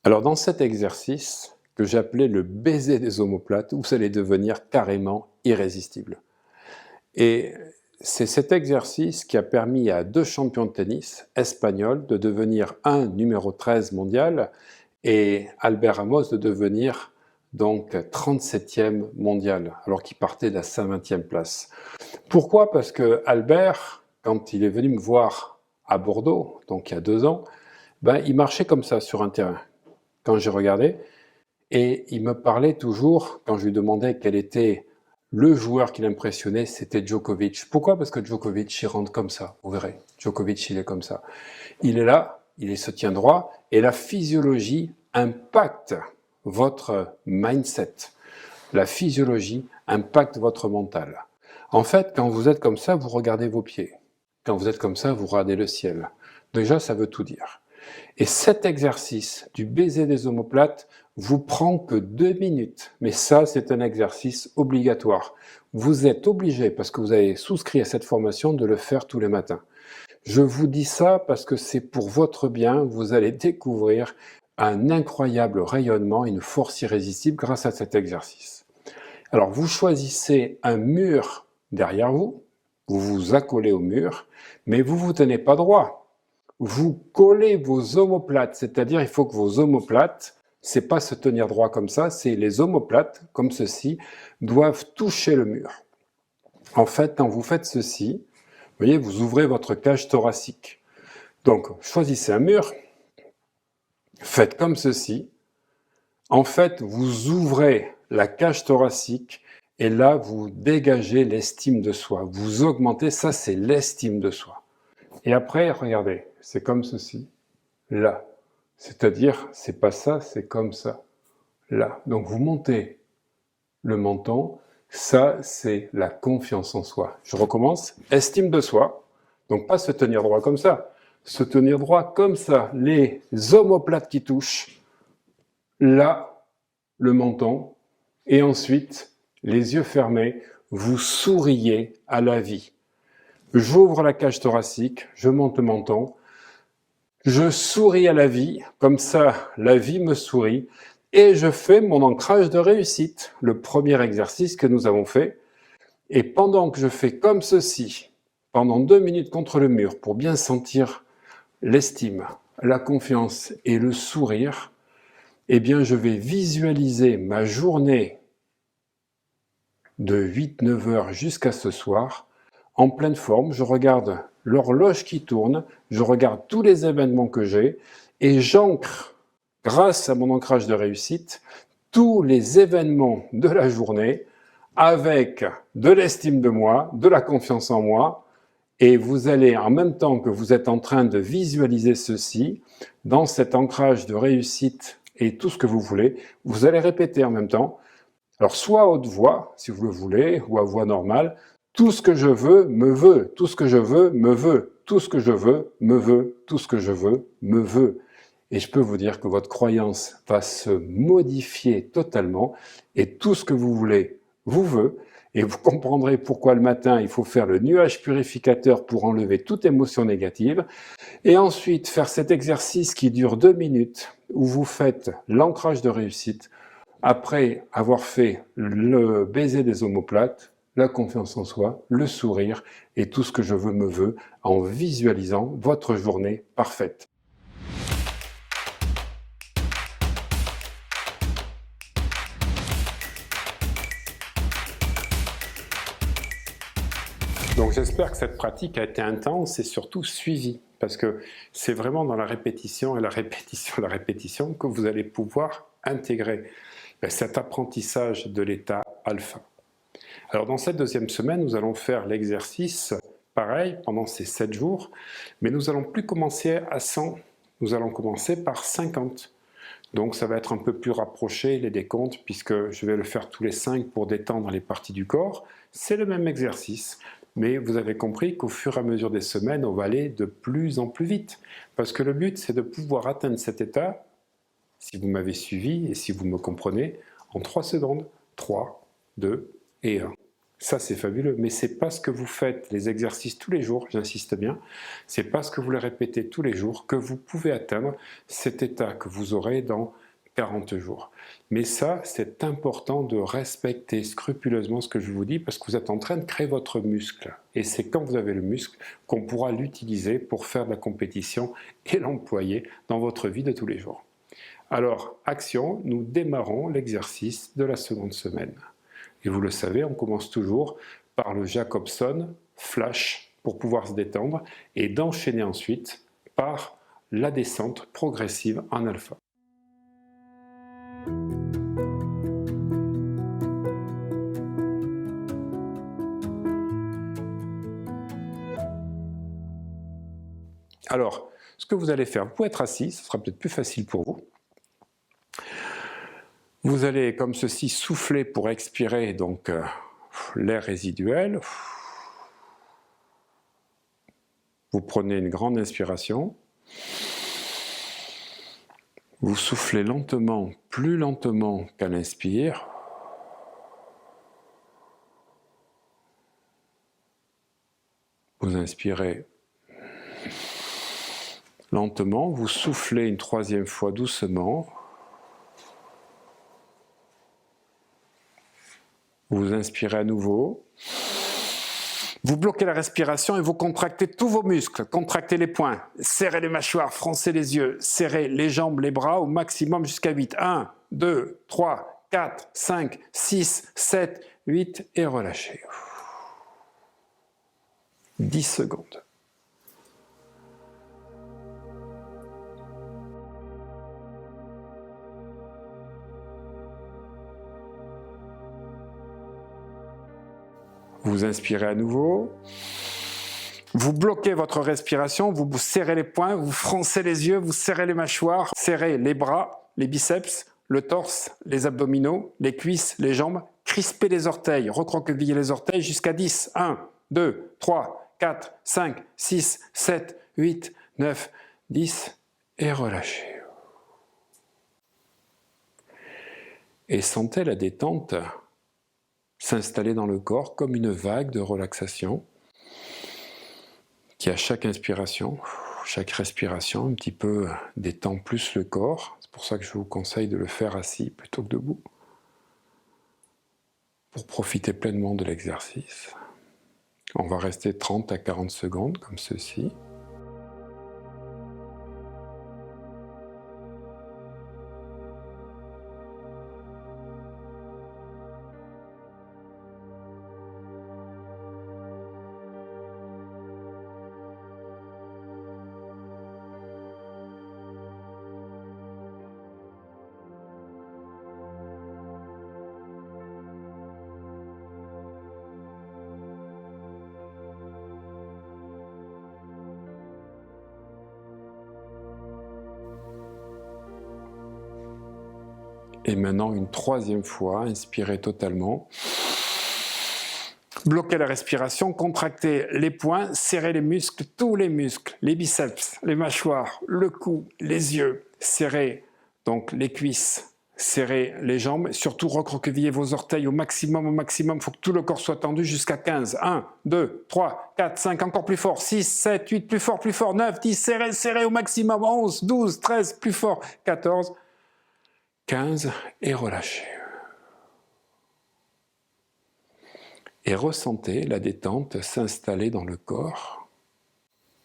Alors dans cet exercice que j'appelais le baiser des omoplates, vous allez devenir carrément irrésistible. Et c'est cet exercice qui a permis à 2 champions de tennis espagnols de devenir un numéro 13 mondial et Albert Ramos de devenir donc 37e mondial, alors qu'il partait de la 120e place. Pourquoi? Parce que Albert, quand il est venu me voir à Bordeaux, donc il y a 2 ans, il marchait comme ça sur un terrain. Quand j'ai regardé, et il me parlait toujours, quand je lui demandais quel était le joueur qui l'impressionnait, c'était Djokovic. Pourquoi? Parce que Djokovic, il rentre comme ça, vous verrez. Djokovic, il est comme ça. Il est là, il se tient droit, et la physiologie impacte votre mindset. La physiologie impacte votre mental. En fait, quand vous êtes comme ça, vous regardez vos pieds. Quand vous êtes comme ça, vous regardez le ciel. Déjà, ça veut tout dire. Et cet exercice du baiser des omoplates vous prend que 2 minutes. Mais ça, c'est un exercice obligatoire. Vous êtes obligé, parce que vous avez souscrit à cette formation, de le faire tous les matins. Je vous dis ça parce que c'est pour votre bien. Vous allez découvrir un incroyable rayonnement, une force irrésistible grâce à cet exercice. Alors, vous choisissez un mur derrière vous. Vous vous accolez au mur, mais vous ne vous tenez pas droit. Vous collez vos omoplates, c'est-à-dire il faut que vos omoplates, c'est pas se tenir droit comme ça, c'est les omoplates, comme ceci, doivent toucher le mur. En fait, quand vous faites ceci, vous voyez, vous ouvrez votre cage thoracique. Donc, choisissez un mur, faites comme ceci. En fait, vous ouvrez la cage thoracique et là, vous dégagez l'estime de soi. Vous augmentez, ça c'est l'estime de soi. Et après, regardez, c'est comme ceci, là. C'est-à-dire, c'est pas ça, c'est comme ça, là. Donc vous montez le menton, ça c'est la confiance en soi. Je recommence, estime de soi, donc pas se tenir droit comme ça, se tenir droit comme ça, les omoplates qui touchent, là, le menton, et ensuite, les yeux fermés, vous souriez à la vie. J'ouvre la cage thoracique, je monte le menton, je souris à la vie, comme ça la vie me sourit, et je fais mon ancrage de réussite, le premier exercice que nous avons fait. Et pendant que je fais comme ceci, pendant 2 minutes contre le mur, pour bien sentir l'estime, la confiance et le sourire, eh bien je vais visualiser ma journée de 8-9 heures jusqu'à ce soir, en pleine forme. Je regarde l'horloge qui tourne, je regarde tous les événements que j'ai et j'ancre, grâce à mon ancrage de réussite, tous les événements de la journée avec de l'estime de moi, de la confiance en moi. Et vous allez, en même temps que vous êtes en train de visualiser ceci, dans cet ancrage de réussite et tout ce que vous voulez, vous allez répéter en même temps. Alors, soit à haute voix, si vous le voulez, ou à voix normale, tout ce que je veux, me veut, tout ce que je veux, me veut, tout ce que je veux, me veut, tout ce que je veux, me veut. Et je peux vous dire que votre croyance va se modifier totalement, et tout ce que vous voulez, vous veut, et vous comprendrez pourquoi le matin, il faut faire le nuage purificateur pour enlever toute émotion négative, et ensuite faire cet exercice qui dure 2 minutes, où vous faites l'ancrage de réussite, après avoir fait le baiser des omoplates, la confiance en soi, le sourire et tout ce que je veux me veut en visualisant votre journée parfaite. Donc j'espère que cette pratique a été intense et surtout suivie, parce que c'est vraiment dans la répétition et la répétition que vous allez pouvoir intégrer cet apprentissage de l'état alpha. Alors dans cette 2e semaine, nous allons faire l'exercice pareil pendant ces 7 jours, mais nous n'allons plus commencer à 100, nous allons commencer par 50. Donc ça va être un peu plus rapproché les décomptes, puisque je vais le faire tous les 5 pour détendre les parties du corps. C'est le même exercice, mais vous avez compris qu'au fur et à mesure des semaines, on va aller de plus en plus vite, parce que le but c'est de pouvoir atteindre cet état, si vous m'avez suivi et si vous me comprenez, en 3 secondes. 3, 2 et 1. Ça, c'est fabuleux, mais c'est parce que vous faites les exercices tous les jours, j'insiste bien, c'est parce que vous les répétez tous les jours que vous pouvez atteindre cet état que vous aurez dans 40 jours. Mais ça, c'est important de respecter scrupuleusement ce que je vous dis parce que vous êtes en train de créer votre muscle. Et c'est quand vous avez le muscle qu'on pourra l'utiliser pour faire de la compétition et l'employer dans votre vie de tous les jours. Alors, action, nous démarrons l'exercice de la seconde semaine. Et vous le savez, on commence toujours par le Jacobson Flash pour pouvoir se détendre et d'enchaîner ensuite par la descente progressive en alpha. Alors, ce que vous allez faire, vous pouvez être assis, ce sera peut-être plus facile pour vous. Vous allez, comme ceci, souffler pour expirer donc l'air résiduel. Vous prenez une grande inspiration. Vous soufflez lentement, plus lentement qu'à l'inspire. Vous inspirez lentement, vous soufflez une troisième fois doucement. Vous inspirez à nouveau. Vous bloquez la respiration et vous contractez tous vos muscles. Contractez les poings, serrez les mâchoires, froncez les yeux, serrez les jambes, les bras au maximum jusqu'à 8. 1, 2, 3, 4, 5, 6, 7, 8 et relâchez. 10 secondes. Vous inspirez à nouveau, vous bloquez votre respiration, vous serrez les poings, vous froncez les yeux, vous serrez les mâchoires, serrez les bras, les biceps, le torse, les abdominaux, les cuisses, les jambes, crispez les orteils, recroquevillez les orteils jusqu'à 10. 1, 2, 3, 4, 5, 6, 7, 8, 9, 10 et relâchez. Et sentez la détente s'installer dans le corps comme une vague de relaxation qui à chaque inspiration, chaque respiration un petit peu détend plus le corps. C'est pour ça que je vous conseille de le faire assis plutôt que debout pour profiter pleinement de l'exercice. On va rester 30 à 40 secondes comme ceci. Et maintenant, une troisième fois, inspirez totalement. Bloquez la respiration, contractez les poings, serrez les muscles, tous les muscles, les biceps, les mâchoires, le cou, les yeux. Serrez donc les cuisses, serrez les jambes, surtout recroquevillez vos orteils au maximum, il faut que tout le corps soit tendu jusqu'à 15. 1, 2, 3, 4, 5, encore plus fort, 6, 7, 8, plus fort, 9, 10, serrez, serrez au maximum, 11, 12, 13, plus fort, 14, 15 et relâchez. Et ressentez la détente s'installer dans le corps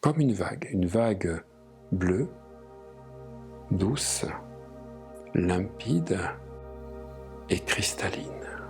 comme une vague bleue, douce, limpide et cristalline.